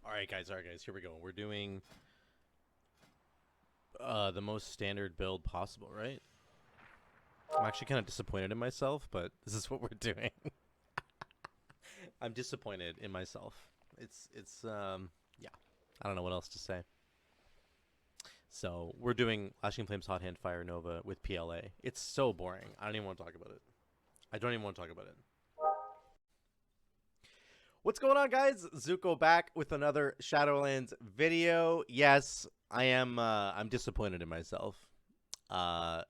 Alright guys, here we go. We're doing the most standard build possible, right? I'm actually kind of disappointed in myself, but this is what we're doing. I'm disappointed in myself. Yeah. I don't know what else to say. So, we're doing Lashing Flames, Hot Hand, Fire Nova with PLA. It's so boring. I don't even want to talk about it. I don't even want to talk about it. What's going on, guys? Zuko back with another Shadowlands video. Yes, I am. I'm disappointed in myself.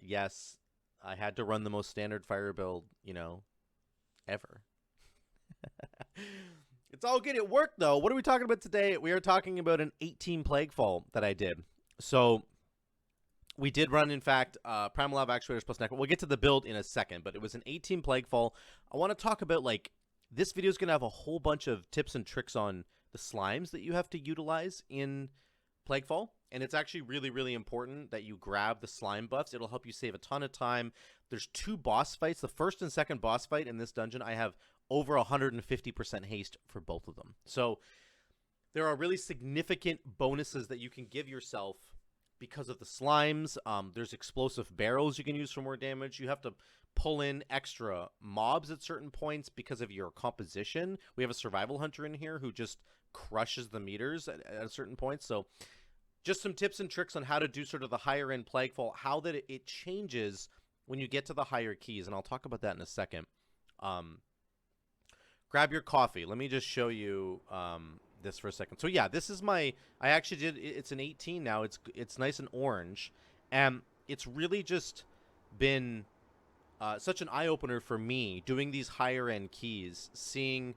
Yes, I had to run the most standard fire build, ever. It's all good. It worked, though. What are we talking about today? We are talking about an 18 Plaguefall that I did. So we did run, in fact, Primal Lava Actuators plus Necro. We'll get to the build in a second, but it was an 18 Plaguefall. I want to talk about, this video is going to have a whole bunch of tips and tricks on the slimes that you have to utilize in Plaguefall. And it's actually really, really important that you grab the slime buffs. It'll help you save a ton of time. There's 2 boss fights. The first and second boss fight in this dungeon, I have over 150% haste for both of them. So there are really significant bonuses that you can give yourself because of the slimes. There's explosive barrels you can use for more damage. You have to pull in extra mobs at certain points because of your composition. We have a survival hunter in here who just crushes the meters at a certain point. So just some tips and tricks on how to do sort of the higher end Plaguefall, how that it changes when you get to the higher keys. And I'll talk about that in a second. Grab your coffee. Let me just show you this for a second. So yeah, this is I actually did, it's an 18 now. It's nice and orange. And it's really just been such an eye-opener for me doing these higher end keys, seeing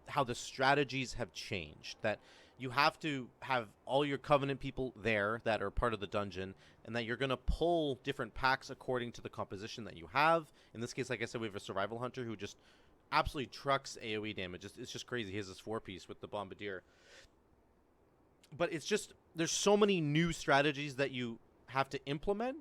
how the strategies have changed, that you have to have all your Covenant people there that are part of the dungeon, and that you're going to pull different packs according to the composition that you have. In this case, like I said, we have a survival hunter who just absolutely trucks AoE damage. It's just crazy. He has this 4-piece with the Bombardier. But it's just, there's so many new strategies that you have to implement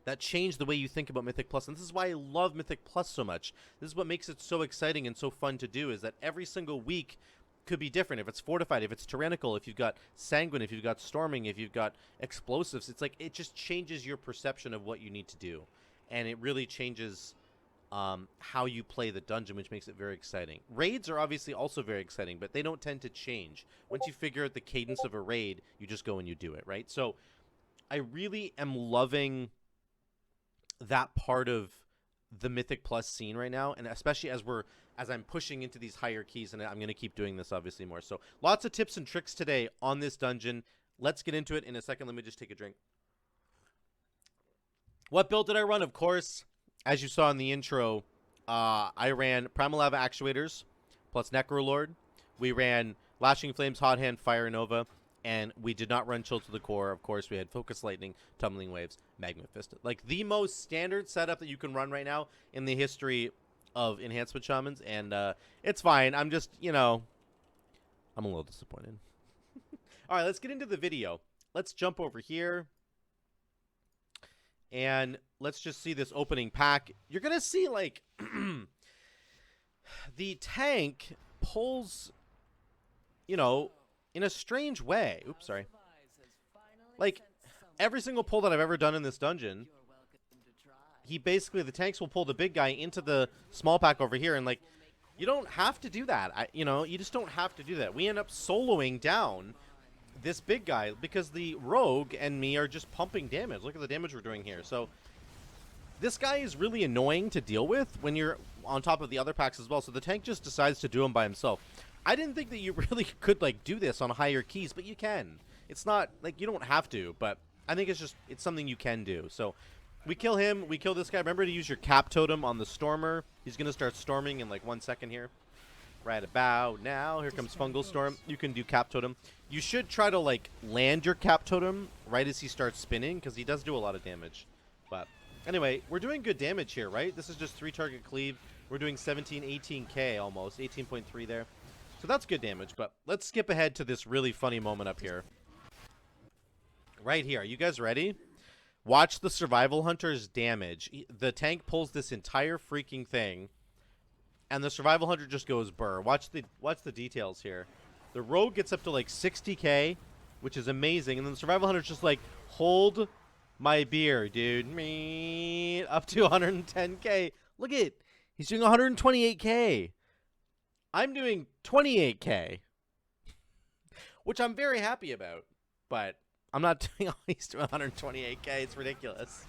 that change the way you think about Mythic Plus. And this is why I love Mythic Plus so much. This is what makes it so exciting and so fun to do, is that every single week could be different. If it's Fortified, if it's Tyrannical, if you've got Sanguine, if you've got Storming, if you've got Explosives, it's like it just changes your perception of what you need to do. And it really changes how you play the dungeon, which makes it very exciting. Raids are obviously also very exciting, but they don't tend to change. Once you figure out the cadence of a raid, you just go and you do it, right? So I really am loving that part of the Mythic Plus scene right now, and especially as I'm pushing into these higher keys, and I'm going to keep doing this obviously more. So lots of tips and tricks today on this dungeon. Let's get into it in a second. Let me just take a drink. What build did I run? Of course, as you saw in the intro, I ran Primal Lava Actuators plus Necro Lord. We ran Lashing Flames, Hot Hand, Fire Nova, and we did not run Chill to the Core. Of course, we had Focus Lightning, Tumbling Waves, Magma Fist. Like the most standard setup that you can run right now in the history of Enhancement Shamans, and it's fine. I'm just, I'm a little disappointed. All right, let's get into the video. Let's jump over here. And let's just see this opening pack. You're going to see, the tank pulls, in a strange way. Oops, sorry. Like, every single pull that I've ever done in this dungeon, the tanks will pull the big guy into the small pack over here. And, you don't have to do that. You just don't have to do that. We end up soloing down this big guy because the rogue and me are just pumping damage. Look at the damage we're doing here. So this guy is really annoying to deal with when you're on top of the other packs as well. So the tank just decides to do him by himself. I didn't think that you really could do this on higher keys, but you can. It's not you don't have to, but I think it's something you can do. So we kill him, we kill this guy. Remember to use your cap totem on the Stormer. He's going to start storming in 1 second here. Right about now. Here comes Fungal Storm. You can do Cap Totem. You should try to, land your Cap Totem right as he starts spinning, because he does do a lot of damage. But anyway, we're doing good damage here, right? This is just 3-target cleave. We're doing 18k almost. 18.3 there. So that's good damage. But let's skip ahead to this really funny moment up here. Right here. Are you guys ready? Watch the Survival Hunter's damage. The tank pulls this entire freaking thing, and the Survival Hunter just goes burr. Watch the details here. The rogue gets up to like 60k, which is amazing. And then the survival hunter's just like, hold my beer, dude. Me up to 110k. Look at it. He's doing 128k. I'm doing 28k, which I'm very happy about. But I'm not doing all these to 128k. It's ridiculous.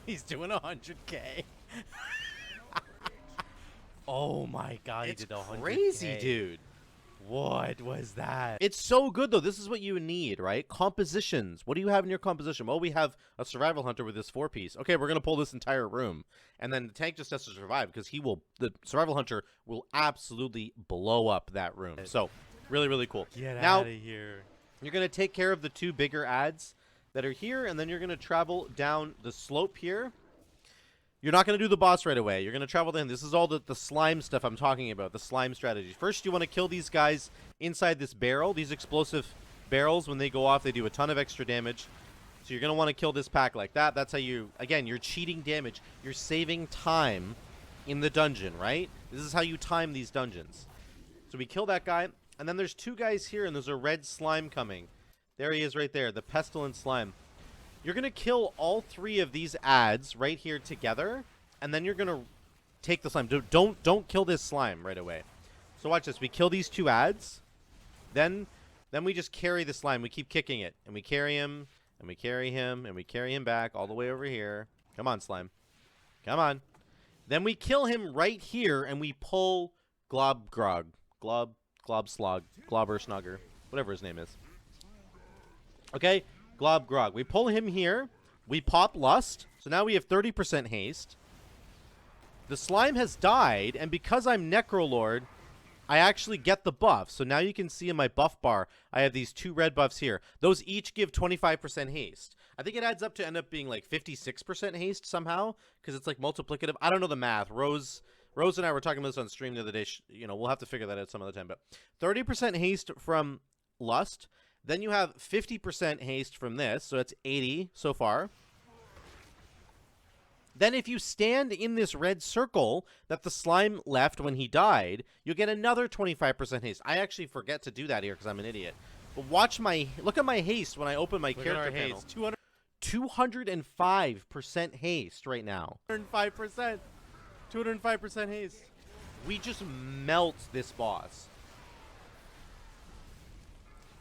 He's doing 100k. Oh my god, It's he did 100k. crazy, Dude. What was that? It's so good, though. This is what you need, right? Compositions. What do you have in your composition? Well, we have a survival hunter with this 4-piece. Okay, we're going to pull this entire room. And then the tank just has to survive because the survival hunter will absolutely blow up that room. So, really, really cool. Get now, out of here. You're going to take care of the 2 bigger ads that are here, and then you're going to travel down the slope here. You're not going to do the boss right away. You're going to travel down. This is all the slime stuff I'm talking about, the slime strategy. First, you want to kill these guys inside this barrel. These explosive barrels, when they go off, they do a ton of extra damage. So you're going to want to kill this pack like that. That's how you, again, you're cheating damage. You're saving time in the dungeon, right? This is how you time these dungeons. So we kill that guy, and then there's 2 guys here, and there's a red slime coming. There he is right there, the pestilent slime. You're going to kill all 3 of these ads right here together, and then you're going to take the slime. Don't kill this slime right away. So watch this. We kill these 2 ads. Then we just carry the slime. We keep kicking it, and we carry him, and we carry him, and we carry him back all the way over here. Come on, slime. Come on. Then we kill him right here, and we pull Globgrog. Globslog. Globbersnugger. Whatever his name is. Okay? Globgrog. We pull him here. We pop Lust. So now we have 30% haste. The slime has died, and because I'm Necrolord, I actually get the buff. So now you can see in my buff bar, I have these 2 red buffs here. Those each give 25% haste. I think it adds up to end up being like 56% haste somehow, because it's like multiplicative. I don't know the math. Rose and I were talking about this on stream the other day. We'll have to figure that out some other time. But 30% haste from Lust. Then you have 50% haste from this, so that's 80 so far. Then if you stand in this red circle that the slime left when he died, you'll get another 25% haste. I actually forget to do that here because I'm an idiot. But look at my haste when I open my character panel. 205% haste right now. 205%. 205% haste. We just melt this boss.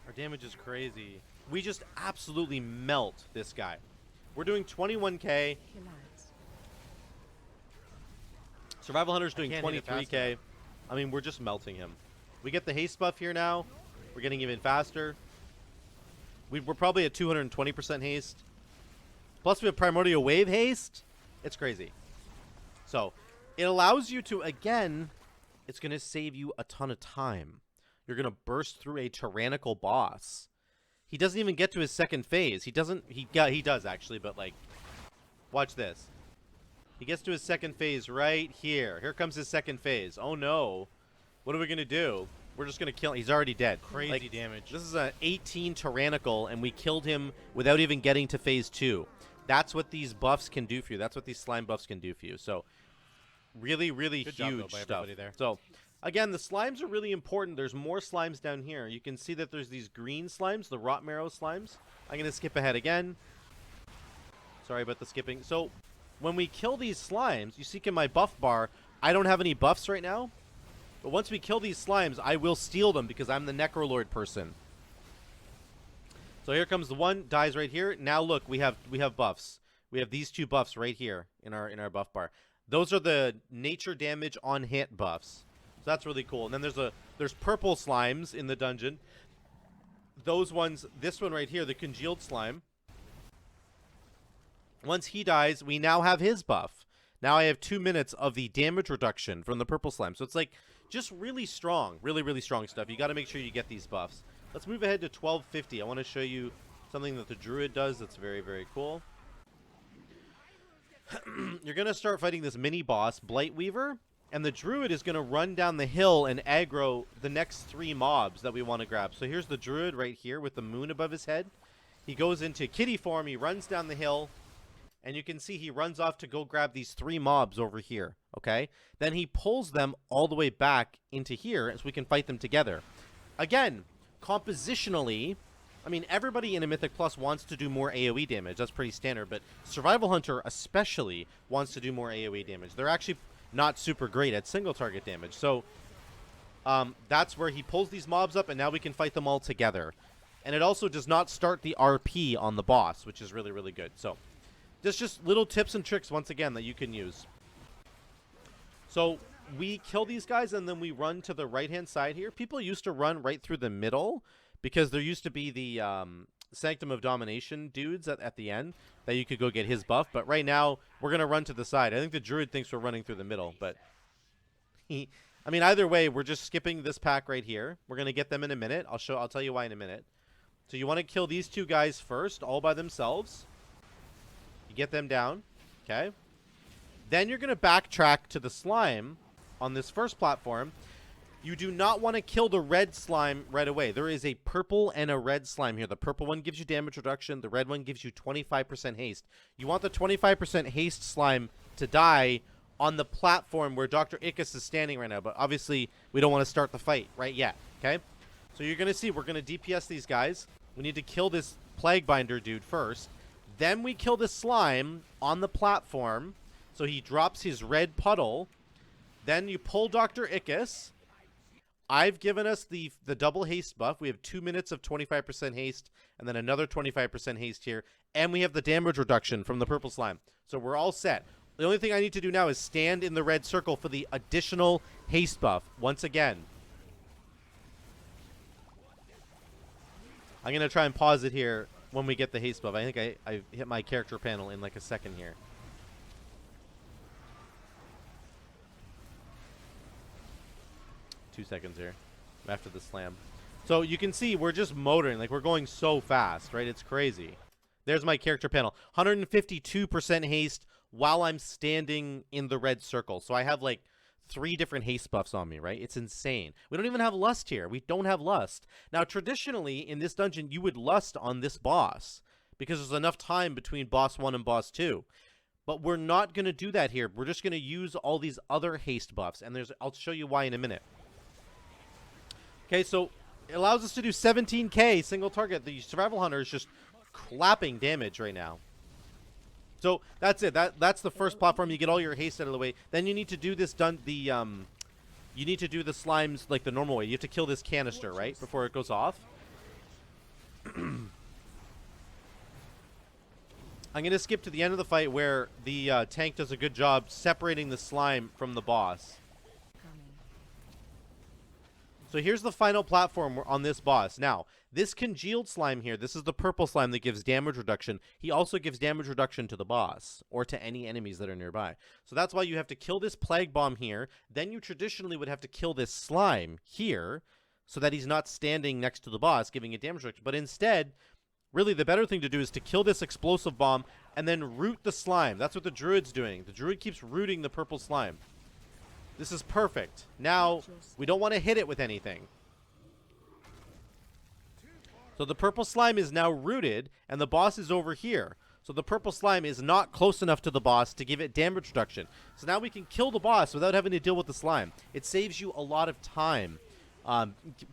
Our damage is crazy. We just absolutely melt this guy. We're doing 21k. Survival Hunter's doing 23k. I mean, we're just melting him. We get the haste buff here now. We're getting even faster. We're probably at 220% haste. Plus, we have Primordial Wave haste. It's crazy. So, it allows you to, again, it's going to save you a ton of time. You're going to burst through a tyrannical boss. He doesn't even get to his second phase. He does actually, but like, watch this. He gets to his second phase right here. Here comes his second phase. Oh no. What are we going to do? We're just going to kill him. He's already dead. Crazy damage. This is an 18 tyrannical, and we killed him without even getting to phase 2. That's what these buffs can do for you. That's what these slime buffs can do for you. So, really, really Good job, huge though, by stuff. everybody there. So, again, the slimes are really important. There's more slimes down here. You can see that there's these green slimes, the rot marrow slimes. I'm going to skip ahead again. Sorry about the skipping. So, when we kill these slimes, you see in my buff bar, I don't have any buffs right now. But once we kill these slimes, I will steal them because I'm the Necrolord person. So here comes the one, dies right here. Now look, we have buffs. We have these 2 buffs right here in our buff bar. Those are the nature damage on hit buffs. So that's really cool. And then there's purple slimes in the dungeon. Those ones, this one right here, the congealed slime. Once he dies, we now have his buff. Now I have 2 minutes of the damage reduction from the purple slime. So it's like just really strong, really, really strong stuff. You got to make sure you get these buffs. Let's move ahead to 1250. I want to show you something that the druid does that's very, very cool. You're going to start fighting this mini boss, Blightweaver, and the druid is going to run down the hill and aggro the next 3 mobs that we want to grab. So here's the druid right here with the moon above his head. He goes into kitty form, he runs down the hill, And you can see he runs off to go grab these 3 mobs over here, okay? Then he pulls them all the way back into here so we can fight them together. Again, compositionally, I mean, everybody in a Mythic Plus wants to do more AoE damage. That's pretty standard, but Survival Hunter especially wants to do more AoE damage. They're actually not super great at single target damage. So that's where he pulls these mobs up, and now we can fight them all together. And it also does not start the RP on the boss, which is really, really good. So just little tips and tricks, once again, that you can use. So we kill these guys, and then we run to the right-hand side here. People used to run right through the middle because there used to be the Sanctum of Domination dudes at the end that you could go get his buff. But right now, we're going to run to the side. I think the Druid thinks we're running through the middle, but I mean, either way, we're just skipping this pack right here. We're going to get them in a minute. I'll tell you why in a minute. So you want to kill these 2 guys first, all by themselves. You get them down, okay? Then you're going to backtrack to the slime on this first platform. You do not want to kill the red slime right away. There is a purple and a red slime here. The purple one gives you damage reduction. The red one gives you 25% haste. You want the 25% haste slime to die on the platform where Dr. Ickus is standing right now. But obviously, we don't want to start the fight right yet, okay? So you're going to see we're going to DPS these guys. We need to kill this Plaguebinder dude first. Then we kill the slime on the platform. So he drops his red puddle. Then you pull Dr. Ickus. I've given us the double haste buff. We have 2 minutes of 25% haste and then another 25% haste here. And we have the damage reduction from the purple slime. So we're all set. The only thing I need to do now is stand in the red circle for the additional haste buff once again. I'm going to try and pause it here when we get the haste buff. I think I hit my character panel in like a second here. Two seconds here after the slam. So you can see we're just motoring. Like, we're going so fast, right? It's crazy. There's my character panel. 152% haste while I'm standing in the red circle. So I have like 3 different haste buffs on me, right? It's insane. We don't even have lust here. We don't have lust. Now, traditionally, in this dungeon, you would lust on this boss because there's enough time between boss 1 and boss 2. But we're not going to do that here. We're just going to use all these other haste buffs, and I'll show you why in a minute. Okay, so it allows us to do 17k single target. The Survival Hunter is just clapping damage right now. So that's it. That's the first platform. You get all your haste out of the way. Then you need to do this you need to do the slimes like the normal way. You have to kill this canister, right? Before it goes off. I'm going to skip to the end of the fight where the tank does a good job separating the slime from the boss. So here's the final platform on this boss. Now, this congealed slime here, this is the purple slime that gives damage reduction. He also gives damage reduction to the boss or to any enemies that are nearby. So that's why you have to kill this plague bomb here. Then you traditionally would have to kill this slime here so that he's not standing next to the boss giving it damage reduction. But instead, really the better thing to do is to kill this explosive bomb and then root the slime. That's what the Druid's doing. The Druid keeps rooting the purple slime. This is perfect. Now, we don't want to hit it with anything. So the purple slime is now rooted, and the boss is over here. So the purple slime is not close enough to the boss to give it damage reduction. So now we can kill the boss without having to deal with the slime. It saves you a lot of time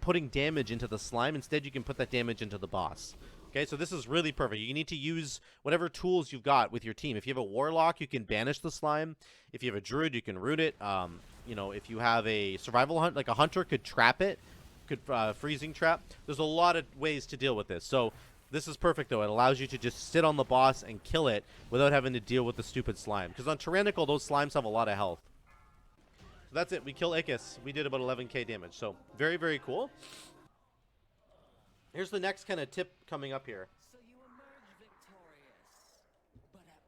putting damage into the slime. Instead, you can put that damage into the boss. Okay, so this is really perfect. You need to use whatever tools you've got with your team. If you have a warlock, you can banish the slime. If you have a druid, you can root it. You know, if you have a survival hunt, like a hunter could trap it, could freezing trap. There's a lot of ways to deal with this. So this is perfect, though. It allows you to just sit on the boss and kill it without having to deal with the stupid slime. Because on Tyrannical, those slimes have a lot of health. So that's it. We kill Ickus. We did about 11k damage. So very, very cool. Here's the next kind of tip coming up here. So you emerge victorious, but at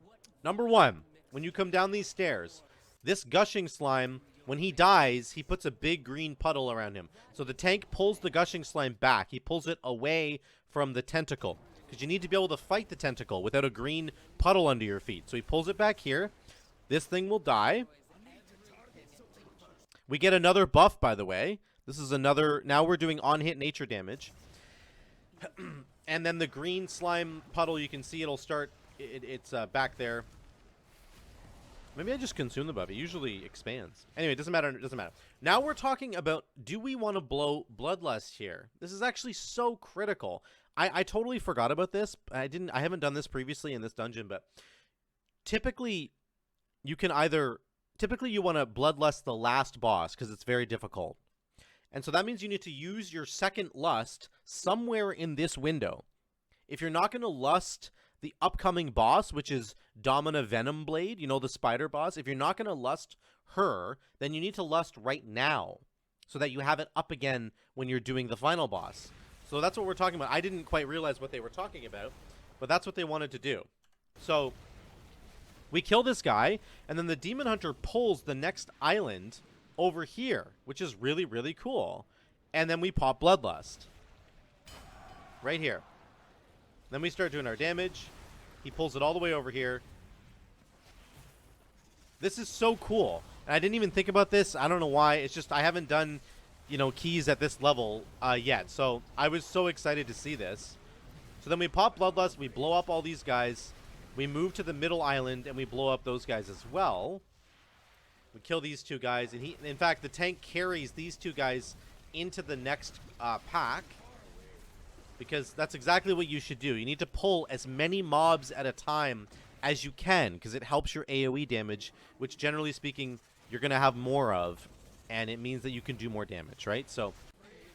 what cost? Number one, when you come down these stairs, this gushing slime, when he dies, he puts a big green puddle around him. So the tank pulls the gushing slime back. He pulls it away from the tentacle. Because you need to be able to fight the tentacle without a green puddle under your feet. So he pulls it back here. This thing will die. We get another buff, by the way. This is another, now we're doing on-hit nature damage. And then the green slime puddle, you can see it'll start it's back there. Maybe I just consume the buff. It usually expands. Anyway, it doesn't matter. It doesn't matter. Now we're talking about, do we want to blow Bloodlust here? This is actually so critical. I totally forgot about this. I haven't done this previously in this dungeon, but typically you can either, typically you want to Bloodlust the last boss because it's very difficult. And so that means you need to use your second lust somewhere in this window. If you're not going to lust the upcoming boss, which is Domina Venomblade, you know, the spider boss, if you're not going to lust her, then you need to lust right now so that you have it up again when you're doing the final boss. So that's what we're talking about. I didn't quite realize what they were talking about, but that's what they wanted to do. So we kill this guy, and then the Demon Hunter pulls the next island over here, which is really, really cool. And then we pop Bloodlust. Right here. Then we start doing our damage. He pulls it all the way over here. This is so cool. And I didn't even think about this. I don't know why. It's just I haven't done, you know, keys at this level yet. So I was so excited to see this. So then we pop Bloodlust. We blow up all these guys. We move to the middle island, and we blow up those guys as well. We kill these two guys. And in fact, the tank carries these two guys into the next pack. Because that's exactly what you should do. You need to pull as many mobs at a time as you can, because it helps your AoE damage, which generally speaking, you're going to have more of, and it means that you can do more damage, right? So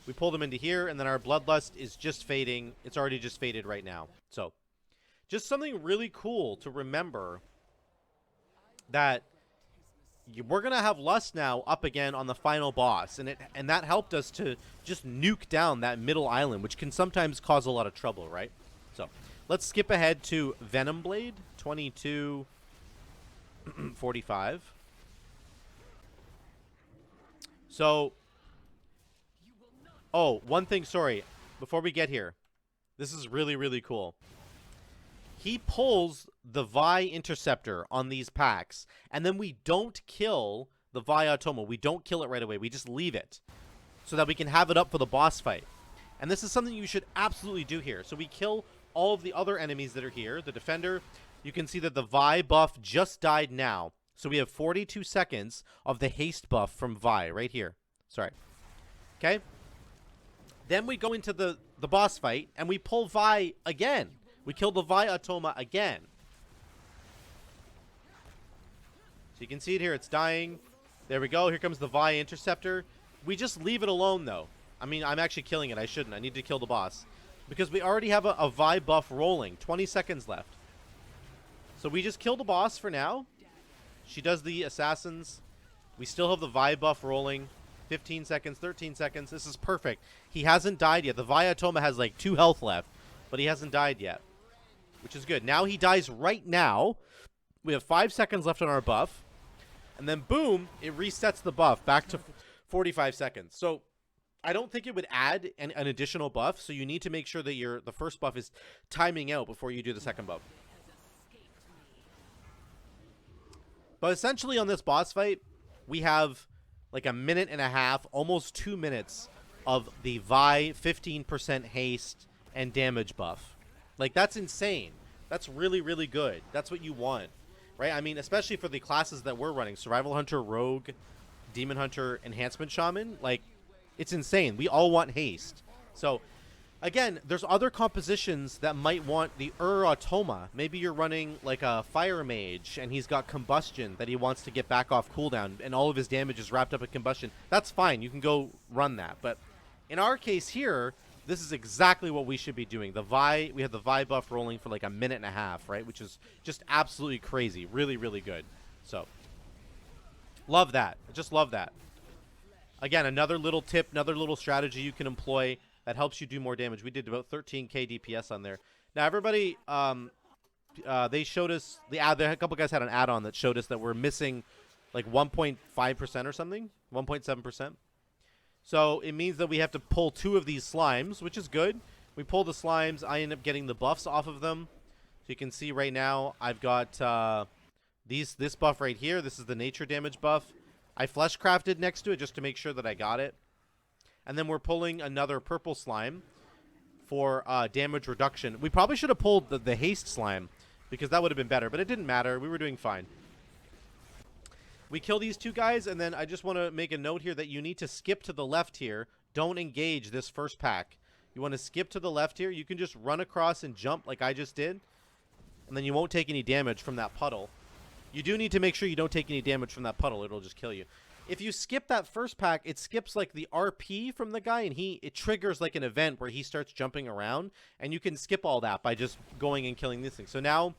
we pull them into here, and then our Bloodlust is just fading. It's already just faded right now. So just something really cool to remember, that we're going to have Lust now up again on the final boss, and that helped us to just nuke down that middle island, which can sometimes cause a lot of trouble, right? So let's skip ahead to Venomblade 22:45. So, oh, one thing, sorry, before we get here, this is really, really cool. He pulls the Vi Interceptor on these packs, and then we don't kill the Vi Automa. We don't kill it right away. We just leave it so that we can have it up for the boss fight. And this is something you should absolutely do here. So we kill all of the other enemies that are here. The Defender, you can see that the Vi buff just died now. So we have 42 seconds of the Haste buff from Vi right here. Sorry. Okay? Then we go into the boss fight, and we pull Vi again. We kill the Vi Automa again. So you can see it here. It's dying. There we go. Here comes the Vi Interceptor. We just leave it alone, though. I mean, I'm actually killing it. I shouldn't. I need to kill the boss. Because we already have a Vi buff rolling. 20 seconds left. So we just kill the boss for now. She does the assassins. We still have the Vi buff rolling. 15 seconds, 13 seconds. This is perfect. He hasn't died yet. The Vi Automa has like 2 health left. But he hasn't died yet, which is good. Now he dies right now. We have 5 seconds left on our buff. And then, boom, it resets the buff back to 45 seconds. So I don't think it would add an additional buff. So you need to make sure that the first buff is timing out before you do the second buff. But essentially on this boss fight, we have like a minute and a half, almost 2 minutes of the Vi 15% haste and damage buff. Like, that's insane. That's really, really good. That's what you want, right? I mean, especially for the classes that we're running, Survival Hunter, Rogue, Demon Hunter, Enhancement Shaman. Like, it's insane. We all want haste. So again, there's other compositions that might want the Automa. Maybe you're running like a Fire Mage and he's got Combustion that he wants to get back off cooldown and all of his damage is wrapped up in Combustion. That's fine. You can go run that. But in our case here, this is exactly what we should be doing. We have the Vi buff rolling for like a minute and a half, right? Which is just absolutely crazy. Really, really good. So, love that. I just love that. Again, another little tip, another little strategy you can employ that helps you do more damage. We did about 13k DPS on there. Now, everybody, they showed us, a couple guys had an add-on that showed us that we're missing like 1.5% or something, 1.7%. So it means that we have to pull 2 of these slimes, which is good. We pull the slimes. I end up getting the buffs off of them. So you can see right now I've got this buff right here. This is the nature damage buff. I flesh crafted next to it just to make sure that I got it. And then we're pulling another purple slime for damage reduction. We probably should have pulled the haste slime because that would have been better, but it didn't matter. We were doing fine. We kill these two guys, and then I just want to make a note here that you need to skip to the left here. Don't engage this first pack. You want to skip to the left here. You can just run across and jump like I just did, and then you won't take any damage from that puddle. You do need to make sure you don't take any damage from that puddle. It'll just kill you. If you skip that first pack, it skips like the RP from the guy, and it triggers like an event where he starts jumping around, and you can skip all that by just going and killing this thing. So now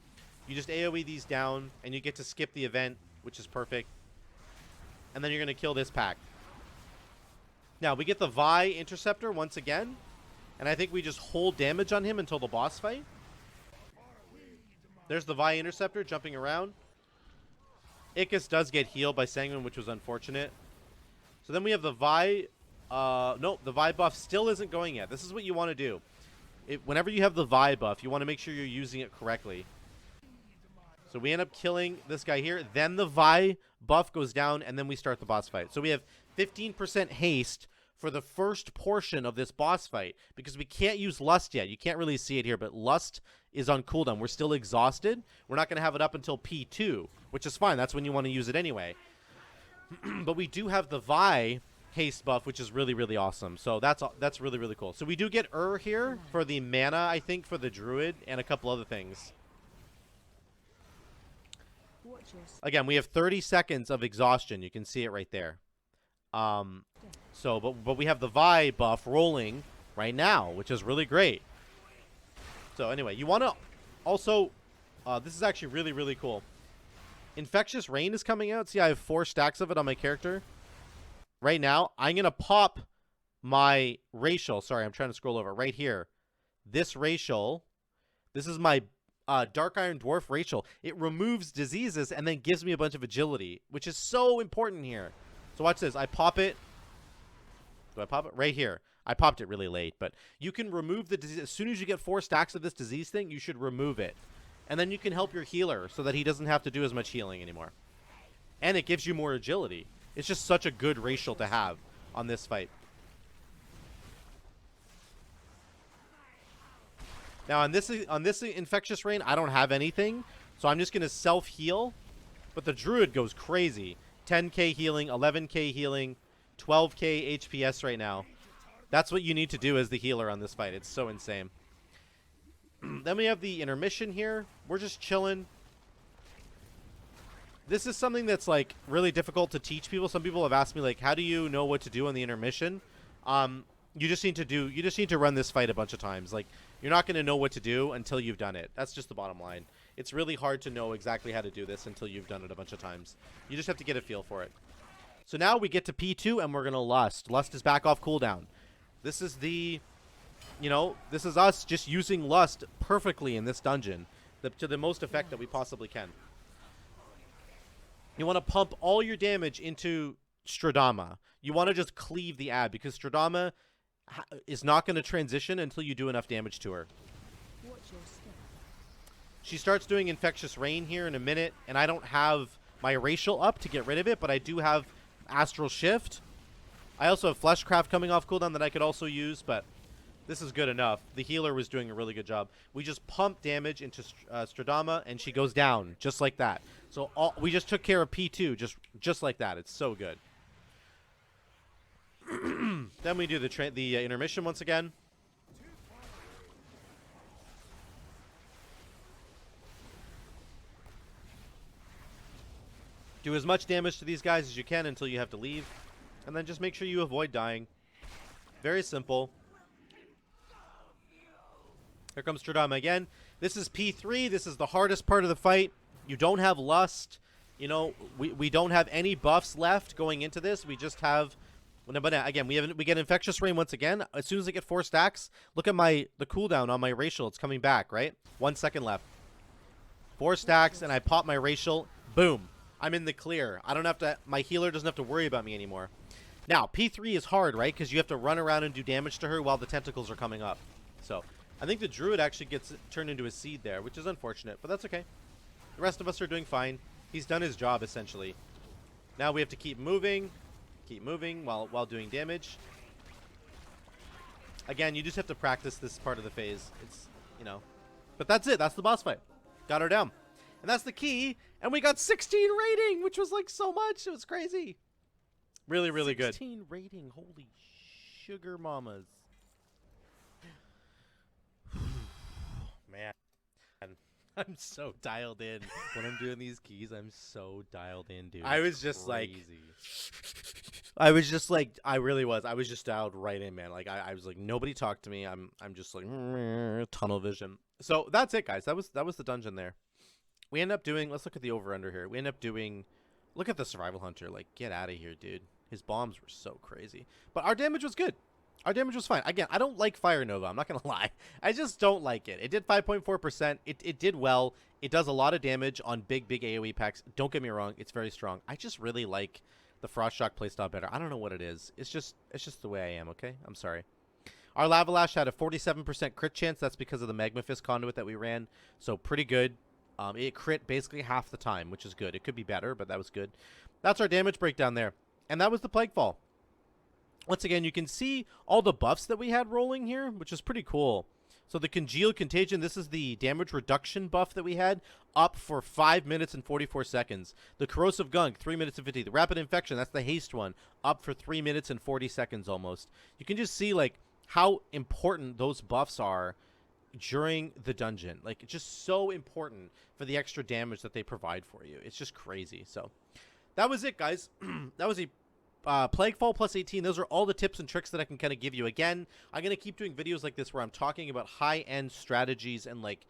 you just AoE these down, and you get to skip the event, which is perfect. And then you're going to kill this pack. Now, we get the Vi Interceptor once again. And I think we just hold damage on him until the boss fight. There's the Vi Interceptor jumping around. Ickus does get healed by Sanguine, which was unfortunate. So then we have the Vi. Nope, the Vi buff still isn't going yet. This is what you want to do. Whenever you have the Vi buff, you want to make sure you're using it correctly. So we end up killing this guy here. Then the Vi buff goes down, and then we start the boss fight. So we have 15% haste for the first portion of this boss fight, because we can't use Lust yet. You can't really see it here, but Lust is on cooldown. We're still exhausted. We're not going to have it up until P2, which is fine. That's when you want to use it anyway. But we do have the Vi haste buff, which is really, really awesome. So that's really, really cool. So we do get here for the mana, I think, for the Druid, and a couple other things. Again, we have 30 seconds of exhaustion. You can see it right there. But we have the Vi buff rolling right now, which is really great. So anyway, you want to also, this is actually really, really cool. Infectious Rain is coming out. See, I have 4 stacks of it on my character. Right now, I'm going to pop my racial. Sorry, I'm trying to scroll over right here. This racial, this is my Dark Iron Dwarf racial. It removes diseases and then gives me a bunch of agility, which is so important here. So watch this. I pop it. Do I pop it? Right here. I popped it really late, but you can remove the disease. As soon as you get 4 stacks of this disease thing, you should remove it. And then you can help your healer so that he doesn't have to do as much healing anymore. And it gives you more agility. It's just such a good racial to have on this fight. Now, on this Infectious Rain, I don't have anything, so I'm just going to self-heal. But the Druid goes crazy. 10k healing, 11k healing, 12k HPS right now. That's what you need to do as the healer on this fight. It's so insane. Then we have the intermission here. We're just chilling. This is something that's like really difficult to teach people. Some people have asked me, like, how do you know what to do on the intermission? You just need to run this fight a bunch of times. Like, you're not going to know what to do until you've done it. That's just the bottom line. It's really hard to know exactly how to do this until you've done it a bunch of times. You just have to get a feel for it. So now we get to P2 and we're going to Lust. Lust is back off cooldown. This is this is us just using Lust perfectly in this dungeon to the most effect that we possibly can. You want to pump all your damage into Stradama. You want to just cleave the ad because Stradama is not going to transition until you do enough damage to her. She starts doing Infectious Rain here in a minute, and I don't have my racial up to get rid of it, but I do have Astral Shift. I also have Fleshcraft coming off cooldown that I could also use, but this is good enough. The healer was doing a really good job. We just pump damage into Stradama, and she goes down just like that. So we just took care of P2 just like that. It's so good. Then we do the intermission once again. Do as much damage to these guys as you can until you have to leave. And then just make sure you avoid dying. Very simple. Here comes Stradama again. This is P3. This is the hardest part of the fight. You don't have Lust. You know, we don't have any buffs left going into this. We just have... But again, we get Infectious Rain once again. As soon as I get 4 stacks, look at the cooldown on my racial. It's coming back, right? 1 second left. 4 stacks, and I pop my racial. Boom. I'm in the clear. I don't have to... My healer doesn't have to worry about me anymore. Now, P3 is hard, right? Because you have to run around and do damage to her while the tentacles are coming up. So, I think the Druid actually gets turned into a seed there, which is unfortunate, but that's okay. The rest of us are doing fine. He's done his job, essentially. Now we have to keep moving while doing damage. Again, you just have to practice this part of the phase. It's, but that's it. That's the boss fight. Got her down. And that's the key. And we got 16 rating, which was like so much. It was crazy. Really, really good. 16 rating. Holy sugar mamas. Man. I'm so dialed in when I'm doing these keys. I'm so dialed in, dude. I It's was just like, crazy. I really was. I was just dialed right in, man. Like I was like, nobody talked to me. I'm just like tunnel vision. So that's it, guys. That was the dungeon there. We end up doing. Let's look at the over under here. We end up doing. Look at the survival hunter. Like, get out of here, dude. His bombs were so crazy, but our damage was good. Our damage was fine. Again, I don't like Fire Nova. I'm not going to lie. I just don't like it. It did 5.4%. It did well. It does a lot of damage on big AoE packs. Don't get me wrong. It's very strong. I just really like the Frost Shock playstyle better. I don't know what it is. It's just the way I am, okay? I'm sorry. Our Lava Lash had a 47% crit chance. That's because of the Magma Fist conduit that we ran. So pretty good. It crit basically half the time, which is good. It could be better, but that was good. That's our damage breakdown there. And that was the Plaguefall. Once again, you can see all the buffs that we had rolling here, which is pretty cool. So the Congealed Contagion, this is the damage reduction buff that we had, up for 5 minutes and 44 seconds. The Corrosive Gunk, 3 minutes and 50. The Rapid Infection, that's the Haste one, up for 3 minutes and 40 seconds almost. You can just see, like, how important those buffs are during the dungeon. Like, it's just so important for the extra damage that they provide for you. It's just crazy. So that was it, guys. That was a Plaguefall plus 18. Those are all the tips and tricks that I can kind of give you. Again, I'm going to keep doing videos like this where I'm talking about high-end strategies and like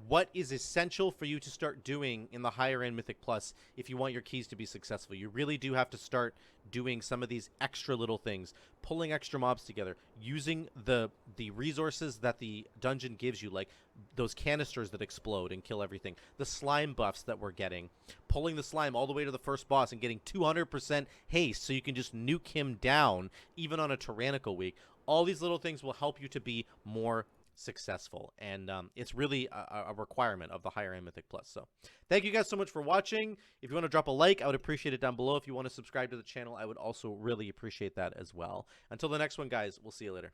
what is essential for you to start doing in the higher end Mythic Plus if you want your keys to be successful. You really do have to start doing some of these extra little things, pulling extra mobs together, using the resources that the dungeon gives you, like those canisters that explode and kill everything, the slime buffs that we're getting, pulling the slime all the way to the first boss and getting 200% haste so you can just nuke him down even on a tyrannical week. All these little things will help you to be more successful, and it's really a requirement of the higher end Mythic Plus. So thank you guys so much for watching. If you want to drop a like, I would appreciate it down below. If you want to subscribe to the channel, I would also really appreciate that as well. Until the next one, guys, we'll see you later.